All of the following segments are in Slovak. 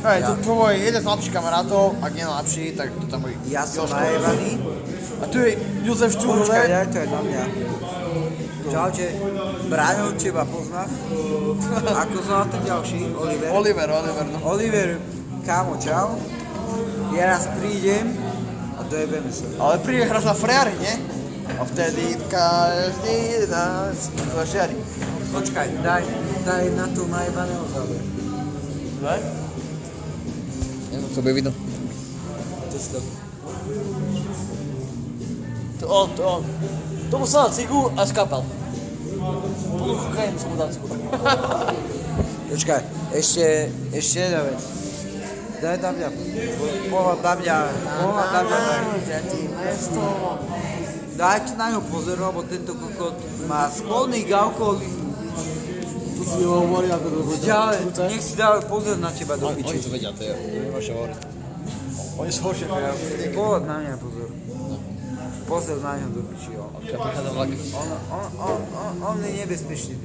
Hej, to tvoj jeden z najlepších kamarátov, ak nie najlepší, tak to tam bude. Ja som najebaný. A tu je Jozef Štúrle. Počkaj, daj to je na mňa. Čaute. Braňo, teba poznám. Ako sa na ten ďalší? Oliver. Oliver, no. Oliver, kámo, čau. Ja raz prídem a dojebeme sa. Ale príde hráš na Freari, nie? A vtedy každý nás na Freari. Počkaj, daj na to najebaného záber. Daj? To bude vidno. To si to. To on. To mu sa dal cigu a skapal. Kokain som mu dal cigu. Počkaj, ešte jedna vec. Daj na mňa. Pohľad na mňa. Dajte na ňo pozor, lebo tento kokot má sklonný k alkoholizmu. Tu si hovorí ako to bude. Nech si dávajú pozor na teba do piče. Oni to vedia, to je, nemáš čo hovoriť. Oni sú horšie ako ja. Pohľad na mňa pozor. Pozor na ňo do piči, jo. Ja prichádzam vlak. On je nebezpečný.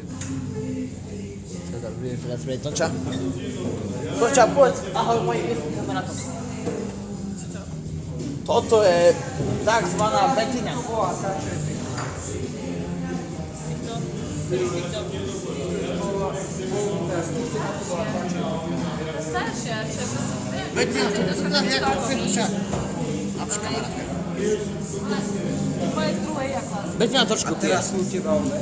Čakaj, budem prieť Tonča. Tonča, poď. Ahoj, mojich kamarátom. Toto je takzvaná Betina. Staršia, čo je Betina, to nezvedá nejaká Tonča. Napša kamarátka. moje druhé ja klas. Betina trošku A teraz sú u teba obe?